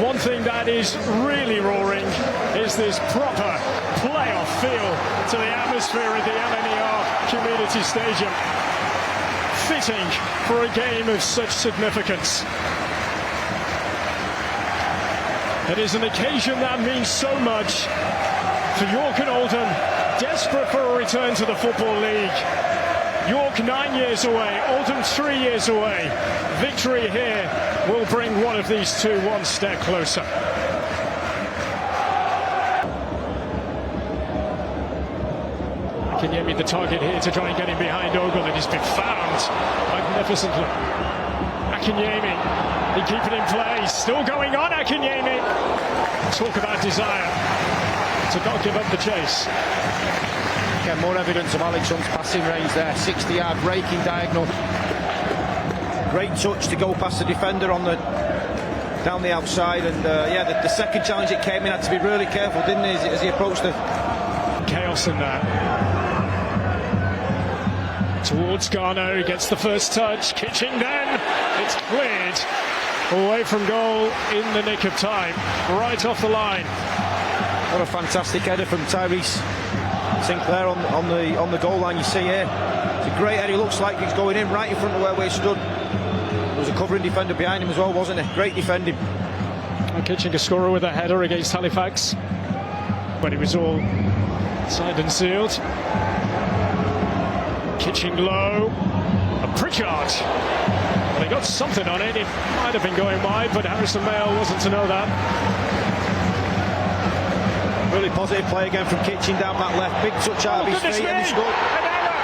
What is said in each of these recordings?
One thing that is really roaring is this proper playoff feel to the atmosphere at the LNER Community Stadium. Fitting for a game of such significance. It is an occasion that means so much for York and Oldham, desperate for a return to the Football League. York 9 years away, Oldham 3 years away. Victory here will bring one of these two one step closer. Akinyemi the target here to try and get him behind Ogle, and he's been found magnificently. Akinyemi, he keep it in play, still going on Akinyemi. Talk about desire to not give up the chase. Again, more evidence of Alex Hunt's passing range there. 60-yard breaking diagonal. Great touch to go past the defender on the down the outside, and the second challenge it came in had to be really careful, didn't he, as he approached the chaos in there. Towards Garno, he gets the first touch. Kitching then, it's cleared away from goal in the nick of time, right off the line. What a fantastic header from Tyrese Sinclair on the goal line. You see here, it's a great header. He looks like he's going in right in front of where we stood. There was a covering defender behind him as well, wasn't there? Great defending. Kitching a scorer with a header against Halifax, but it was all signed and sealed. Kitching low, a Pritchard. Well, he got something on it. It might have been going wide, but Harrison Mayle wasn't to know that. Really positive play again from Kitching down that left. Big touch out of his feet and he scored. An error.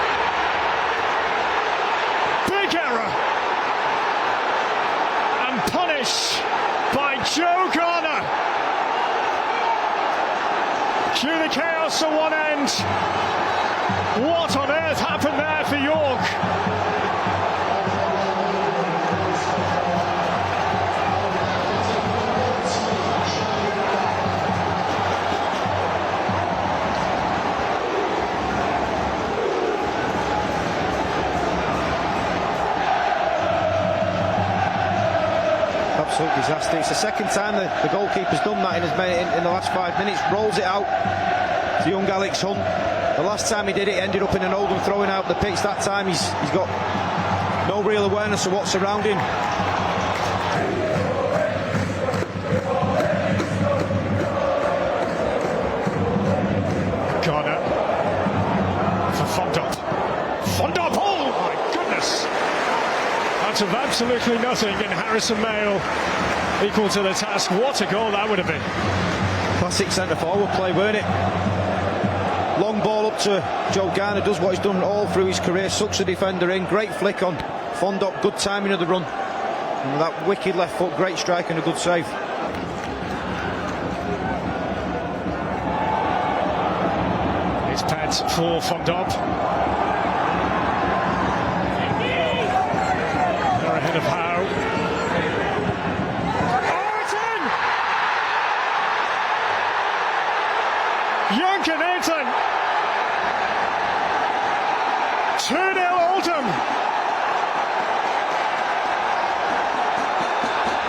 Big error. And punished by Joe Garner. Cue the chaos at one end. What on earth happened there for York? Absolute disaster. It's the second time the goalkeeper's done that in the last 5 minutes. Rolls it out to young Alex Hunt. The last time he did it, he ended up in an Oldham throwing out the pitch. That time he's got no real awareness of what's around him. Garner for Fondop. Fondop, oh my goodness! Out of absolutely nothing, and Harrison Mayle equal to the task. What a goal that would have been. Classic centre-forward play, weren't it? Long ball up to Joe Garner, does what he's done all through his career, sucks the defender in, great flick on Fondop, good timing of the run. And that wicked left foot, great strike and a good save. It's Pat for Fondop. They're ahead of Howe. Oh, it's in! Young and Aiton! 2-0 Oldham.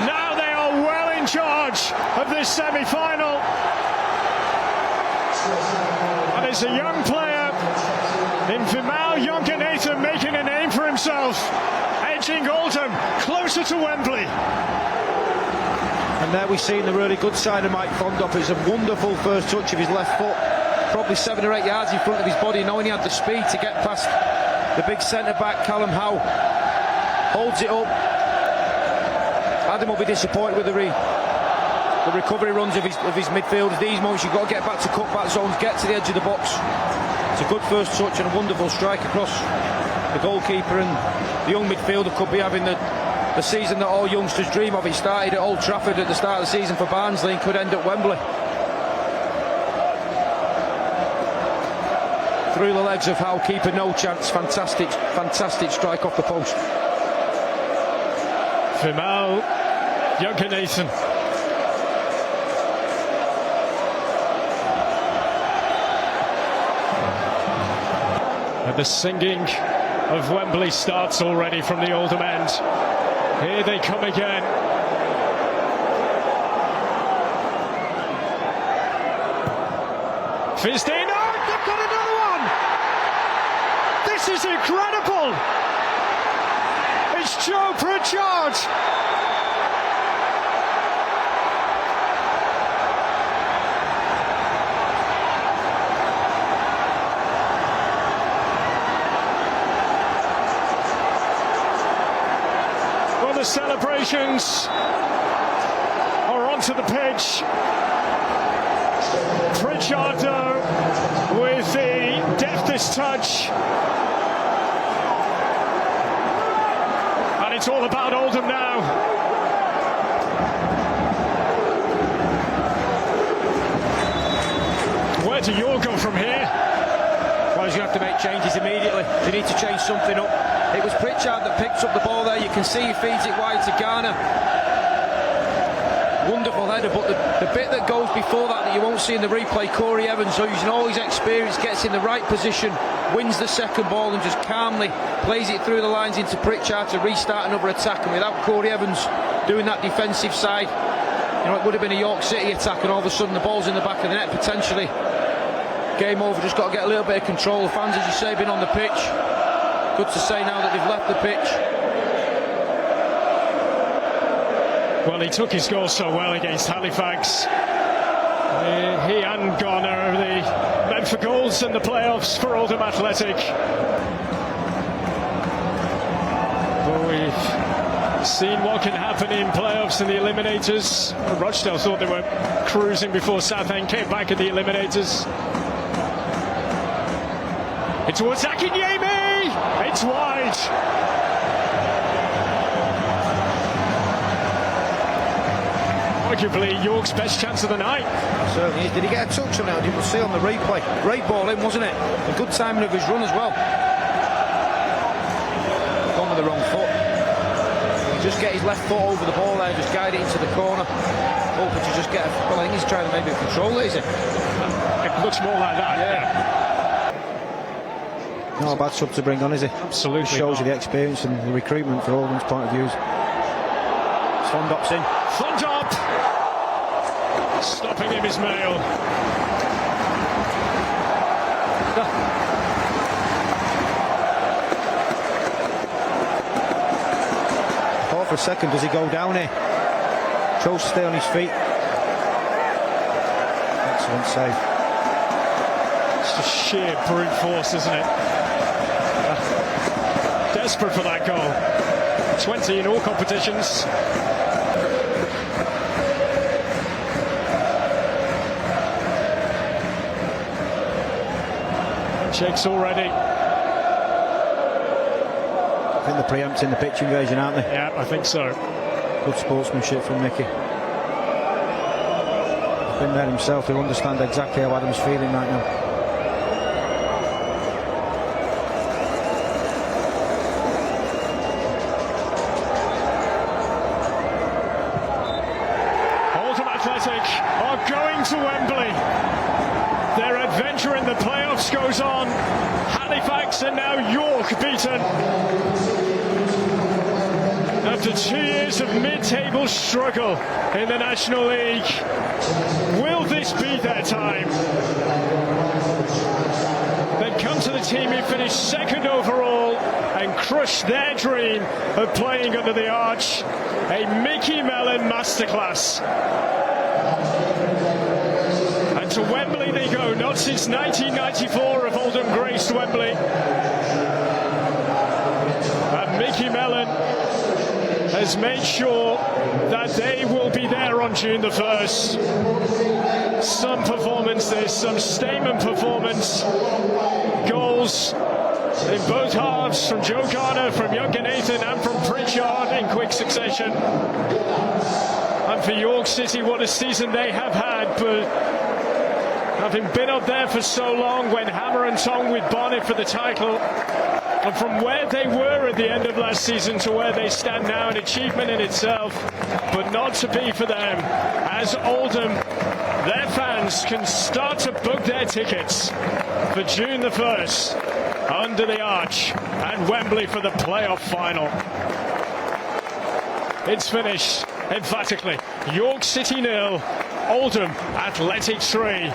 Now they are well in charge of this semi-final. And it's a young player in Vimao Jonkenator making a name for himself, edging Oldham closer to Wembley. And there we've seen the really good side of Mike Fondop. It's a wonderful first touch of his left foot, probably 7 or 8 yards in front of his body, knowing he had the speed to get past the big centre-back Callum Howe. Holds it up. Adam will be disappointed with the recovery runs of his midfielders. These moments you've got to get back to cut-back zones, get to the edge of the box. It's a good first touch and a wonderful strike across the goalkeeper, and the young midfielder could be having the season that all youngsters dream of. He started at Old Trafford at the start of the season for Barnsley and could end at Wembley. Through the legs of Howe, keeper no chance. Fantastic strike off the post. Vimao Jonkenator. And the singing of Wembley starts already from the Oldham end. Here they come again. Fizzed in. Oh, they've got another one! This is incredible! It's Joe Pritchard! Well, the celebrations are onto the pitch. Pritchard with the deftest touch. And it's all about Oldham now. Where do York go from here? Well, you have to make changes immediately. You need to change something up. It was Pritchard that picked up the ball there. You can see he feeds it wide to Garner. Wonderful header, but the bit that goes before that you won't see in the replay, Corey Evans, who using all his experience, gets in the right position, wins the second ball and just calmly plays it through the lines into Pritchard to restart another attack. And without Corey Evans doing that defensive side, it would have been a York City attack, and all of a sudden the ball's in the back of the net, potentially game over. Just got to get a little bit of control. The fans, as you say, been on the pitch. Good to say now that they've left the pitch. Well, he took his goal so well against Halifax. He and Garner are the men for goals in the playoffs for Oldham Athletic. But we've seen what can happen in playoffs and the eliminators. Rochdale thought they were cruising before Southend came back at the eliminators. It's towards Akinyemi. It's wide. Arguably York's best chance of the night. Certainly is. Did he get a touch on it? You could see on the replay. Great ball in, wasn't it? A good timing of his run as well. Gone with the wrong foot. Just get his left foot over the ball there, just guide it into the corner. Hoping to just get well, I think he's trying to maybe control it, is it? It looks more like that. Yeah. Not a bad sub to bring on, is it? Absolutely. It shows you the experience and the recruitment for Oldham's point of view. Fondop's in. Fondop! Stopping him is Mail. Thought for a second, does he go down here? Chose to stay on his feet. Excellent save. It's just sheer brute force, isn't it? Desperate for that goal. 20 in all competitions. Shakes already. I think they're preempting the pitch invasion, aren't they? Yeah, I think so. Good sportsmanship from Mickey. He's been there himself. He'll understand exactly how Adam's feeling right now. Oldham Athletic are going to Wembley. Their adventure in the playoffs goes on. Halifax and now York beaten. After 2 years of mid-table struggle in the National League, will this be their time? They'd come to the team who finished second overall and crushed their dream of playing under the arch. A Mickey Mellon masterclass. And to Wembley they go, not since 1994 have Oldham graced Wembley. And Mickey Mellon has made sure that they will be there on June the 1st. Some performance this, some statement performance. Goals in both halves from Joe Garner, from Younger Nathan and from Pritchard in quick succession. And for York City, what a season they have had, but having been up there for so long, went hammer and tong with Barnet for the title. And from where they were at the end of last season to where they stand now, an achievement in itself, but not to be for them, as Oldham, their fans, can start to book their tickets for June the 1st under the arch and Wembley for the playoff final. It's finished emphatically. York City 0, Oldham Athletic 3.